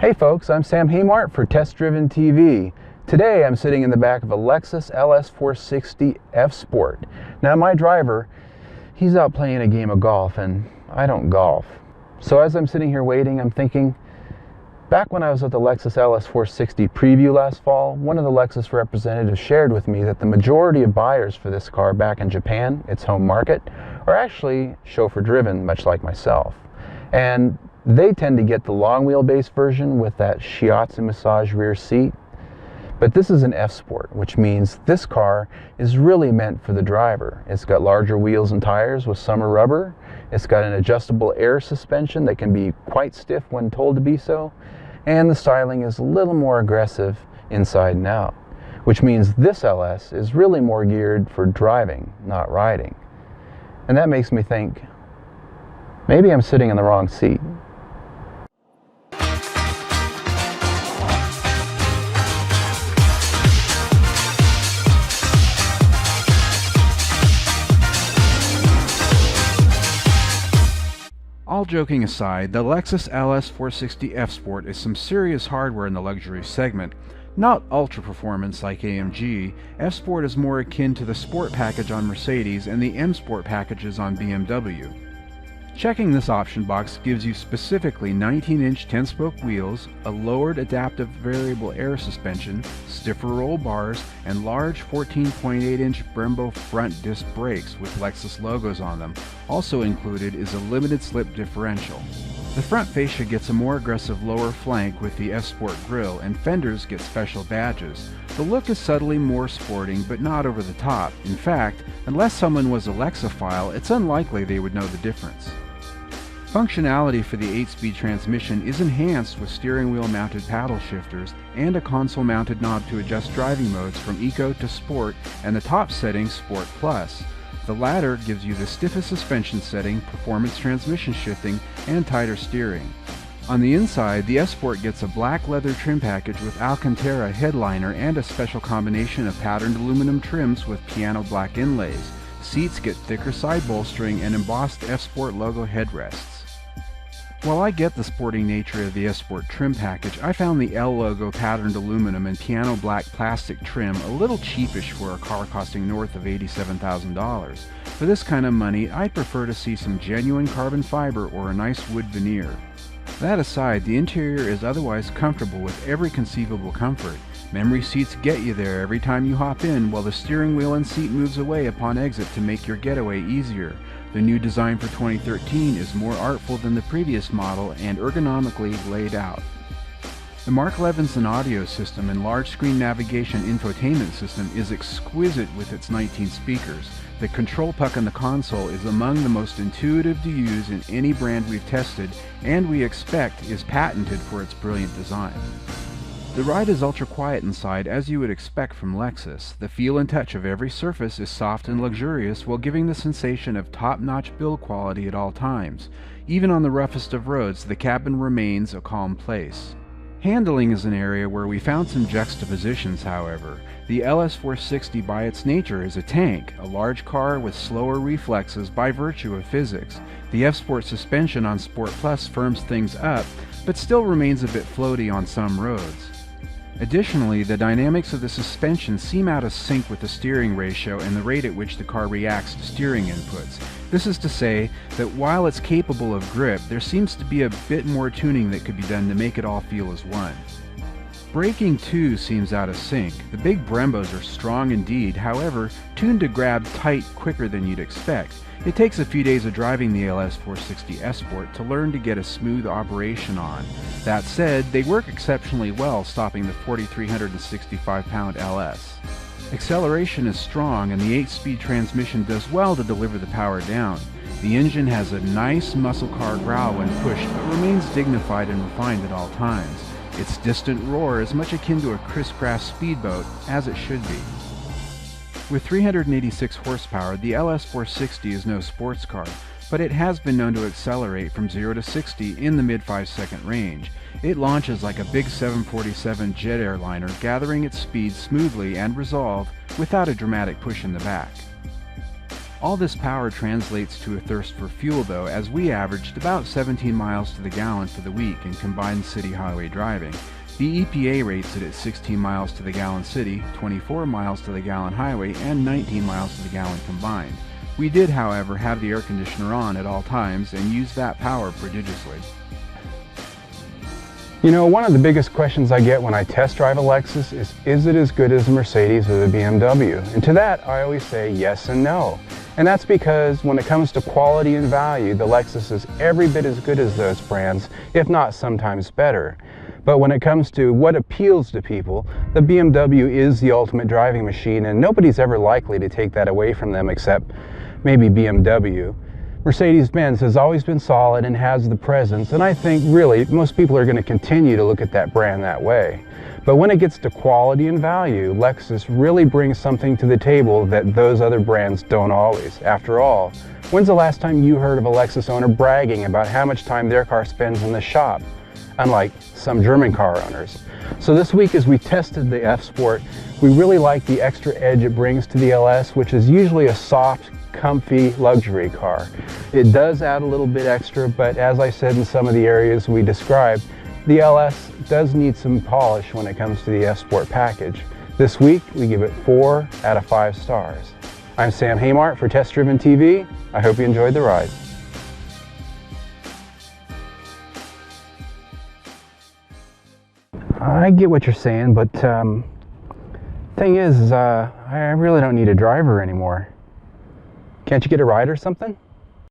Hey folks, I'm Sam Haymart for Test Driven TV. Today I'm sitting in the back of a Lexus LS460 FSport. Now my driver, he's out playing a game of golf and I don't golf. So as I'm sitting here waiting, I'm thinking, back when I was at the Lexus LS460 preview last fall, one of the Lexus representatives shared with me that the majority of buyers for this car back in Japan, its home market, are actually chauffeur driven, much like myself. And they tend to get the long wheelbase version with that shiatsu massage rear seat. But this is an FSport, which means this car is really meant for the driver. It's got larger wheels and tires with summer rubber. It's got an adjustable air suspension that can be quite stiff when told to be so. And the styling is a little more aggressive inside and out, which means this LS is really more geared for driving, not riding. And that makes me think, maybe I'm sitting in the wrong seat. All joking aside, the Lexus LS460 FSport is some serious hardware in the luxury segment. Not ultra performance like AMG, FSport is more akin to the Sport package on Mercedes and the M Sport packages on BMW. Checking this option box gives you specifically 19-inch 10-spoke wheels, a lowered adaptive variable air suspension, stiffer roll bars, and large 14.8-inch Brembo front disc brakes with Lexus logos on them. Also included is a limited slip differential. The front fascia gets a more aggressive lower flank with the FSport grille, and fenders get special badges. The look is subtly more sporting, but not over the top. In fact, unless someone was a Lexophile, it's unlikely they would know the difference. Functionality for the 8-speed transmission is enhanced with steering wheel mounted paddle shifters and a console mounted knob to adjust driving modes from Eco to Sport and the top setting Sport Plus. The latter gives you the stiffest suspension setting, performance transmission shifting, and tighter steering. On the inside, the FSport gets a black leather trim package with Alcantara headliner and a special combination of patterned aluminum trims with piano black inlays. Seats get thicker side bolstering and embossed FSport logo headrests. While I get the sporting nature of the FSport trim package, I found the L logo patterned aluminum and piano black plastic trim a little cheapish for a car costing north of $87,000. For this kind of money, I'd prefer to see some genuine carbon fiber or a nice wood veneer. That aside, the interior is otherwise comfortable with every conceivable comfort. Memory seats get you there every time you hop in, while the steering wheel and seat moves away upon exit to make your getaway easier. The new design for 2013 is more artful than the previous model and ergonomically laid out. The Mark Levinson audio system and large-screen navigation infotainment system is exquisite with its 19 speakers. The control puck on the console is among the most intuitive to use in any brand we've tested, and we expect is patented for its brilliant design. The ride is ultra quiet inside, as you would expect from Lexus. The feel and touch of every surface is soft and luxurious while giving the sensation of top-notch build quality at all times. Even on the roughest of roads, the cabin remains a calm place. Handling is an area where we found some juxtapositions, however. The LS460 by its nature is a tank, a large car with slower reflexes by virtue of physics. The FSport suspension on Sport Plus firms things up, but still remains a bit floaty on some roads. Additionally, the dynamics of the suspension seem out of sync with the steering ratio and the rate at which the car reacts to steering inputs. This is to say that while it's capable of grip, there seems to be a bit more tuning that could be done to make it all feel as one. Braking too seems out of sync. The big Brembos are strong indeed, however, tuned to grab tight quicker than you'd expect. It takes a few days of driving the LS460 FSport to learn to get a smooth operation on. That said, they work exceptionally well stopping the 4,365-pound LS. Acceleration is strong and the 8-speed transmission does well to deliver the power down. The engine has a nice muscle car growl when pushed, but remains dignified and refined at all times. Its distant roar is much akin to a crisscross speedboat, as it should be. With 386 horsepower, the LS460 is no sports car, but it has been known to accelerate from 0 to 60 in the mid 5-second range. It launches like a big 747 jet airliner, gathering its speed smoothly and resolve without a dramatic push in the back. All this power translates to a thirst for fuel though, as we averaged about 17 miles to the gallon for the week in combined city highway driving. The EPA rates it at 16 miles to the gallon city, 24 miles to the gallon highway, and 19 miles to the gallon combined. We did, however, have the air conditioner on at all times and used that power prodigiously. You know, one of the biggest questions I get when I test drive a Lexus is it as good as a Mercedes or the BMW? And to that, I always say yes and no. And that's because when it comes to quality and value, the Lexus is every bit as good as those brands, if not sometimes better. But when it comes to what appeals to people, the BMW is the ultimate driving machine, and nobody's ever likely to take that away from them except maybe BMW. Mercedes-Benz has always been solid and has the presence, and I think really most people are going to continue to look at that brand that way. But when it gets to quality and value, Lexus really brings something to the table that those other brands don't always. After all, when's the last time you heard of a Lexus owner bragging about how much time their car spends in the shop? Unlike some German car owners. So this week as we tested the FSport, we really like the extra edge it brings to the LS, which is usually a soft, comfy luxury car. It does add a little bit extra, but as I said in some of the areas we described, the LS does need some polish when it comes to the FSport package. This week we give it 4 out of 5 stars. I'm Sam Haymart for Test Driven TV. I hope you enjoyed the ride. I get what you're saying, but thing is I really don't need a driver anymore. Can't you get a ride or something?